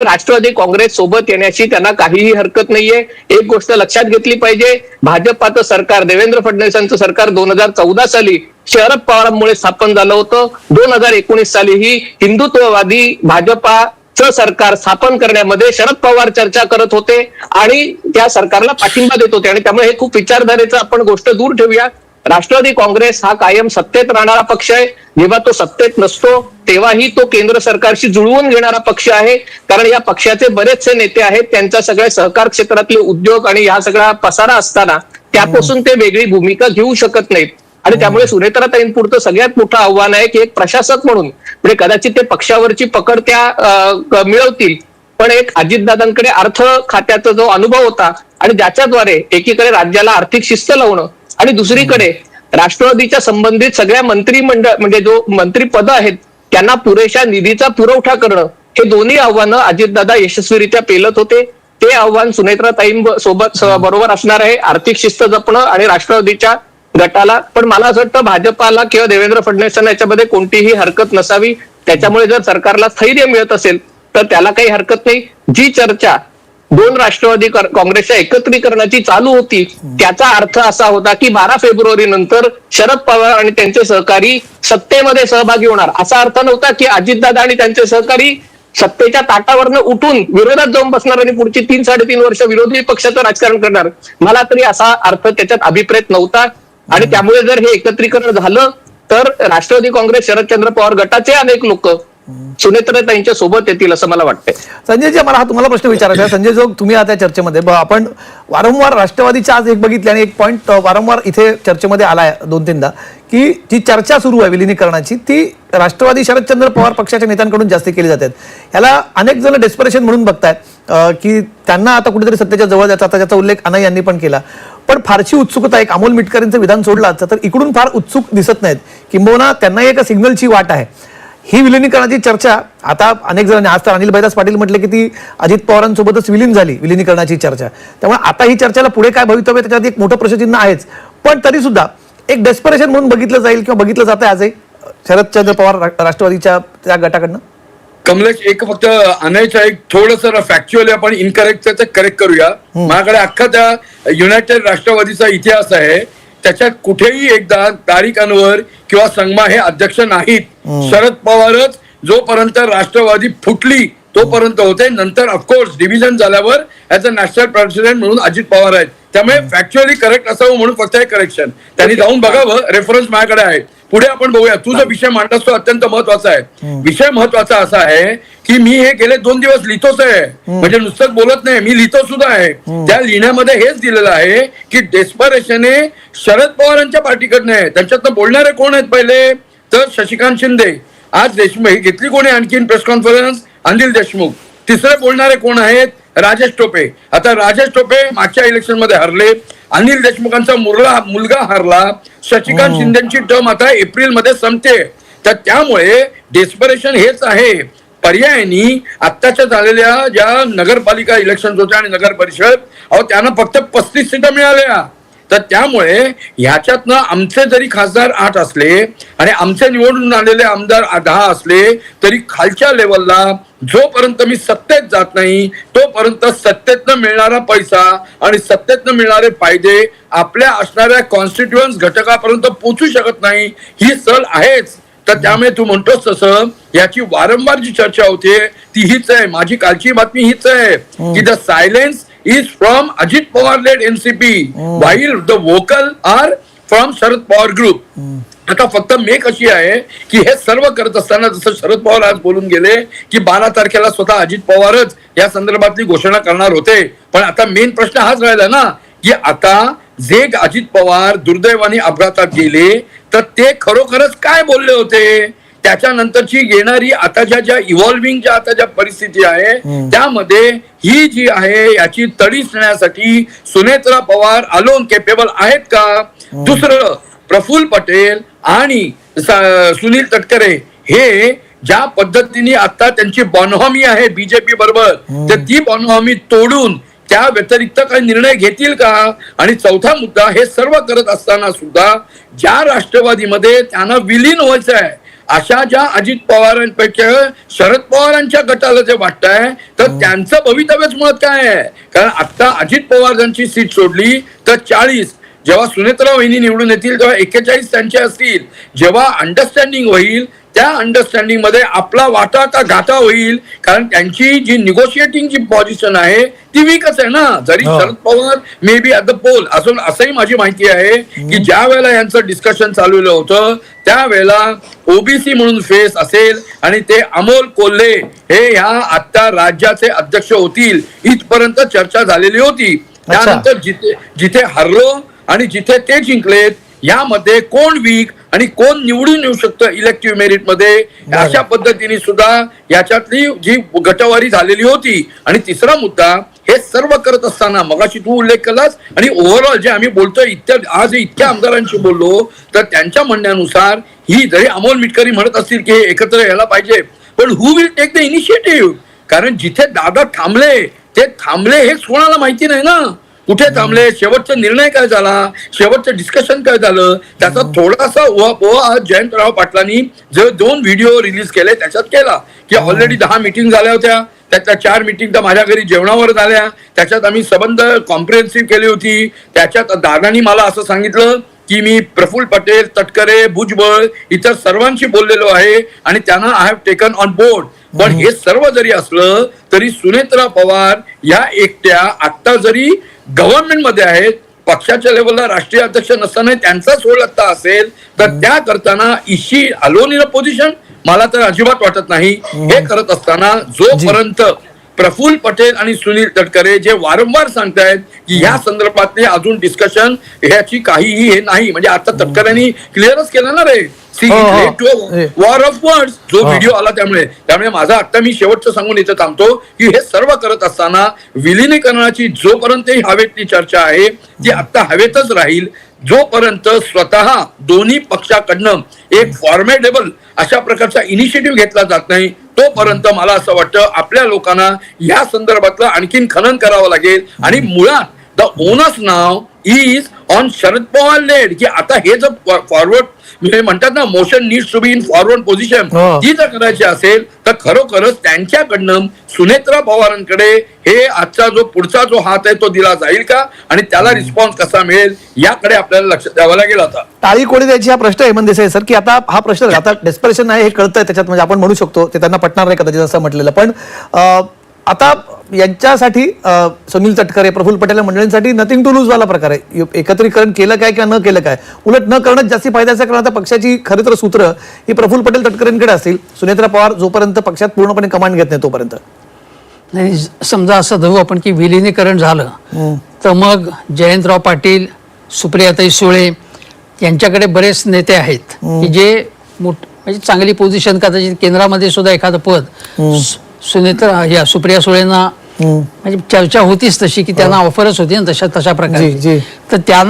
राष्ट्रवादी काँग्रेस सोबत येण्याची त्यांना काहीही हरकत नाहीये. एक गोष्ट लक्षात घेतली पाहिजे, भाजपाचं सरकार, देवेंद्र फडणवीसांचं सरकार 2014 साली शरद पवारांमुळे स्थापन झालं होतं. 2019 साली ही हिंदुत्ववादी भाजपाचं सरकार स्थापन करण्यामध्ये शरद पवार चर्चा करत होते आणि त्या सरकारला पाठिंबा देत होते. आणि त्यामुळे हे खूप विचारधारेचं आपण गोष्ट दूर ठेवूया. राष्ट्रवादी काँग्रेस हा कायम सत्तेत राहणारा पक्ष आहे. जेव्हा तो सत्तेत नसतो तेव्हाही तो केंद्र सरकारशी जुळवून घेणारा पक्ष आहे. कारण या पक्षाचे बरेचसे नेते आहेत, त्यांचा सगळ्या सहकार क्षेत्रातले उद्योग आणि हा सगळा पसारा असताना त्यापासून ते वेगळी भूमिका घेऊ शकत नाहीत. आणि त्यामुळे सुनेत्राताईंपुरतं सगळ्यात मोठं आव्हान आहे की एक प्रशासक म्हणून म्हणजे कदाचित ते पक्षावरची पकड त्या मिळवतील, पण एक अजितदादांकडे अर्थ खात्याचा जो अनुभव होता आणि ज्याच्याद्वारे एकीकडे राज्याला आर्थिक शिस्त लावणं आणि दुसरीकडे राष्ट्रवादीच्या संबंधित सगळ्या मंत्रिमंडळ म्हणजे जो मंत्रिपद आहेत त्यांना पुरेशा निधीचा पुरवठा करणं, हे दोन्ही आव्हानं अजितदादा यशस्वीरित्या पेलत होते. ते आव्हान सुनेत्राताईं सोबत बरोबर असणार आहे, आर्थिक शिस्त जपणं आणि राष्ट्रवादीच्या गटाला. पण मला असं वाटतं भाजपाला किंवा देवेंद्र फडणवीसांना याच्यामध्ये कोणतीही हरकत नसावी. त्याच्यामुळे जर सरकारला स्थैर्य मिळत असेल तर त्याला काही हरकत नाही. जी चर्चा दोन राष्ट्रवादी काँग्रेसच्या एकत्रीकरणाची चालू होती त्याचा अर्थ असा होता की 12 फेब्रुवारी नंतर शरद पवार आणि त्यांचे सहकारी सत्तेमध्ये सहभागी होणार. असा अर्थ नव्हता की अजितदादा आणि त्यांचे सहकारी सत्तेच्या ताटावरनं उठून विरोधात जाऊन बसणार आणि पुढची 3-3.5 वर्ष विरोधी पक्षाचं राजकारण करणार. मला तरी असा अर्थ त्याच्यात अभिप्रेत नव्हता. आणि त्यामुळे जर हे एकत्रीकरण झालं तर राष्ट्रवादी काँग्रेस शरदचंद्र पवार गटाचे अनेक लोक सुनेत्राताईंच्या सोबत येतील असं मला वाटतंय. संजयजी, मला हा तुम्हाला प्रश्न विचारायचा आहे. संजय, जो तुम्ही आता चर्चेमध्ये आपण वारंवार राष्ट्रवादीच्या आज एक बघितले आणि एक पॉईंट वारंवार इथे चर्चेमध्ये आलाय 2-3दा की जी चर्चा सुरू आहे विलिनीकरणाची ती राष्ट्रवादी शरदचंद्र पवार पक्षाच्या नेत्यांकडून जास्त केली जाते. याला अनेक जण डेस्परेशन म्हणून बघतायत की त्यांना आता कुठेतरी सत्तेच्या जवळ जायचा. आता त्याचा उल्लेख अनाई यांनी पण केला. पण फारशी उत्सुकता, एक अमोल मिटकरींचं विधान सोडलं तर इकडून फार उत्सुक दिसत नाहीत. किंबहुना त्यांना एका सिग्नलची वाट आहे. ही विलिनीकरणाची चर्चा आता अनेक जणांनी, आज तर अनिल भाईदास पाटील म्हटले की ती अजित पवारांसोबतच विलीन झाली विलिनीकरणाची चर्चा. त्यामुळे आता ही चर्चेला पुढे काय भवितव्य त्याच्यात एक मोठं प्रश्नचिन्ह आहेच. पण तरी सुद्धा एक डेस्परेशन म्हणून बघितलं जाईल किंवा बघितलं जातं आजही शरदचंद्र पवार राष्ट्रवादीच्या त्या गटाकडनं. कमलेश, एक फक्त आणायचं एक थोडंसं फॅक्च्युअली आपण इनकरेक्ट करेक्ट करूया. माझ्याकडे अख्खा त्या युनायटेड राष्ट्रवादीचा इतिहास आहे. त्याच्यात कुठेही एकदा तारिक अनवर किंवा संगमा हे अध्यक्ष नाहीत. शरद पवारच जोपर्यंत राष्ट्रवादी फुटली तोपर्यंत होते. नंतर ऑफकोर्स डिव्हिजन झाल्यावर ऍज अ नॅशनल प्रेसिडेंट म्हणून अजित पवार आहेत. त्यामुळे फॅक्च्युअली करेक्ट असावं म्हणून फक्त एक करेक्शन त्यांनी जाऊन बघावं. रेफरन्स माझ्याकडे आहे. पुढे आपण बघूया. तुझा विषय मांडलास तो अत्यंत महत्वाचा आहे. विषय महत्वाचा असा आहे की मी हे गेले 2 दिवस लिहितोच आहे. म्हणजे नुसतं बोलत नाही, मी लिहितो सुद्धा आहे. त्या लिहिण्यामध्ये हेच दिलेलं आहे की डेस्परेशन हे शरद पवारांच्या पार्टीकडनं आहे. त्यांच्यातनं बोलणारे कोण आहेत? पहिले तर शशिकांत शिंदे. आज देशमुख घेतली कोणी आणखीन प्रेस कॉन्फरन्स? अनिल देशमुख. तिसरे बोलणारे कोण आहेत? राजेश टोपे. आता राजेश टोपे मागच्या इलेक्शन मध्ये हरले. अनिल देशमुखांचा मुलगा हरला. शशिकांत शिंदेची टर्म आता एप्रिलमध्ये संपते. तर त्यामुळे डेस्परेशन हेच आहे. पर्यायाने आत्ताच्या झालेल्या ज्या नगरपालिका इलेक्शन होत्या आणि नगर परिषद, त्यांना फक्त 35 सीटा मिळाल्या. तर त्यामुळे ह्याच्यातनं आमचे जरी खासदार 8 असले आणि आमचे निवडून आलेले आमदार 10 असले तरी खालच्या लेवलला जोपर्यंत मी सत्तेत जात नाही तोपर्यंत सत्तेतनं मिळणारा पैसा आणि सत्तेतनं मिळणारे फायदे आपल्या असणाऱ्या कॉन्स्टिट्युएन्स घटकापर्यंत पोहोचू शकत नाही. ही सल आहेच. तर त्यामुळे तू म्हणतोस तसं याची वारंवार जी चर्चा होते ती हीच आहे. माझी कालची बातमी हीच आहे की the silence is from Ajit Pawar led NCP while the vocal are from Sharad Pawar group. आता फक्त मेक अशी आहे की हे सर्व करत असताना जसं शरद पवार आज बोलून गेले की 12 तारखेला स्वतः अजित पवारच या संदर्भातली घोषणा करणार होते. पण आता मेन प्रश्न हाच राहिला ना की आता जे अजित पवार दुर्दैवाने अपघातात गेले तर ते खरोखरच काय बोलले होते? त्याच्यानंतरची येणारी आता ज्या इव्हॉल्विंग आता ज्या परिस्थिती आहे त्यामध्ये ही जी आहे याची तडीस नेण्यासाठी सुनेत्रा पवार अलोन केपेबल आहेत का? दुसरं, प्रफुल्ल पटेल आणि सुनील तटकरे हे ज्या पद्धतीने आता त्यांची बॉनहॉमी आहे बीजेपी बरोबर, तर ती बॉनहॉमी तोडून त्या व्यतिरिक्त काही निर्णय घेतील का? आणि चौथा मुद्दा, हे सर्व करत असताना सुद्धा ज्या राष्ट्रवादीमध्ये त्यांना विलीन व्हायचं आहे अशा ज्या अजित पवारांपेक्षा शरद पवारांच्या गटाला जे वाटतंय तर त्यांचं भवितव्यच मुळात काय आहे. कारण आता अजित पवारांची सीट सोडली तर 40, जेव्हा सुनेत्रा वहिनी निवडून येतील तेव्हा 41 त्यांचे असतील. जेव्हा अंडरस्टँडिंग होईल त्या अंडरस्टँडिंग मध्ये आपला वाटा का घाटा होईल. कारण त्यांची जी निगोशिएटिंग जी पोझिशन आहे ती वीकच आहे ना. जरी Sharad Pawar may be at the poll असून असंही माझी माहिती आहे की ज्या वेळेला यांचं डिस्कशन चालवलं होतं त्यावेळेला ओबीसी म्हणून फेस असेल आणि ते अमोल कोल्हे हे ह्या आता राज्याचे अध्यक्ष होतील इथपर्यंत चर्चा झालेली होती. त्यानंतर जिथे हरलो आणि जिथे ते जिंकलेत यामध्ये कोण वीक आणि कोण निवडून येऊ शकतं इलेक्टिव्ह मेरिट मध्ये अशा पद्धतीने सुद्धा याच्यातली जी गटवारी झालेली होती. आणि तिसरा मुद्दा हे सर्व करत असताना मगाशी तू उल्लेख केलास आणि ओव्हरऑल जे आम्ही बोलतोय आज इतक्या आमदारांशी बोललो तर त्यांच्या म्हणण्यानुसार ही जरी अमोल मिटकरी म्हणत असतील की हे एकत्र यायला पाहिजे पण हु विल टेक द इनिशिएटिव्ह. कारण जिथे दादा थांबले ते थांबले हेच कोणाला माहिती नाही ना. कुठे थांबले, शेवटचा निर्णय काय झाला, शेवटचं डिस्कशन काय झालं, त्याचा थोडासा उहापोहा जयंतराव पाटलांनी जे 2 व्हिडिओ रिलीज केले त्याच्यात केला की ऑलरेडी 10 मीटिंग झाल्या होत्या. त्यातल्या 4 मीटिंग तर माझ्या घरी जेवणावर झाल्या. त्याच्यात आम्ही संबंध कॉम्प्रिहेन्सिव्ह केली होती. त्याच्यात दादांनी मला असं सांगितलं की मी प्रफुल्ल पटेल, तटकरे, भुजबळ इतर सर्वांशी बोललेलो आहे आणि त्यांना I have taken on board. पण हे सर्व जरी असलं तरी सुनेत्रा पवार या एकट्या आता जरी गव्हर्नमेंट मध्ये आहेत पक्षाच्या लेवलला राष्ट्रीय अध्यक्ष नसताना त्यांचा सोडता असेल तर त्या करताना Ishi alone in a position मला तर अजिबात वाटत नाही. हे करत असताना जोपर्यंत प्रफुल्ल पटेल आणि सुनील तटकरे जे वारंवार सांगतायत की या संदर्भातले अजून डिस्कशन ह्याची काहीही हे नाही. म्हणजे आता तटकऱ्यांनी क्लिअरच केलं ना रे वॉर ऑफ वर्ड्स जो व्हिडिओ आला. त्यामुळे माझा आता मी शेवटचं सांगून इथं थांबतो की हे सर्व करत असताना विलिनीकरणाची जोपर्यंत हवेतली चर्चा आहे ती आता हवेतच राहील. जोपर्यंत स्वतः दोन्ही पक्षाकडनं एक फॉर्मेडेबल अशा प्रकारचा इनिशिएटिव्ह घेतला जात नाही तोपर्यंत मला असं वाटतं आपल्या लोकांना या संदर्भातलं आणखीन खनन करावं लागेल. आणि मुळात the onus now is on Sharad Pawar led की आता हे जर फॉरवर्ड म्हणजे म्हणतात ना motion needs to be in forward position ती जर करायची असेल तर खरोखरच त्यांच्याकडनं सुनेत्रा पवारांकडे हे आजचा जो पुढचा जो हात आहे तो दिला जाईल का आणि त्याला रिस्पॉन्स कसा मिळेल याकडे आपल्याला लक्ष द्यावं लागेल. आता टाळी कोणी द्यायची हा प्रश्न हेमंत देसाई सर की आता हा प्रश्न आता डेस्परेशन आहे हे कळतंय त्याच्यात म्हणजे आपण म्हणू शकतो ते त्यांना पटणार नाही कदाचित असं म्हटलेलं. पण आता यांच्यासाठी सुनील तटकरे, प्रफुल्ल पटेल मंडळींसाठी नथिंग टू लूज वाला प्रकार आहे. एकत्रीकरण केलं काय किंवा न केलं काय, उलट न करणं जास्ती फायद्याचं. कारण आता पक्षाची खरं तर सूत्र ही प्रफुल्ल पटेल तटकरेंकडे असतील. सुनेत्रा पवार जोपर्यंत पक्षात पूर्णपणे कमांड घेत नाही तोपर्यंत. नाही समजा असं धरू आपण की विलिनीकरण झालं तर मग जयंतराव पाटील, सुप्रियाताई सुळे यांच्याकडे बरेच नेते आहेत की जे म्हणजे चांगली पोझिशन कदाचित केंद्रामध्ये सुद्धा एखादं पद सुनेत्रा या सुप्रिया सुळेंना म्हणजे चर्चा होतीच तशी की त्यांना ऑफरच होती ना तशा प्रकारे. तर त्यांना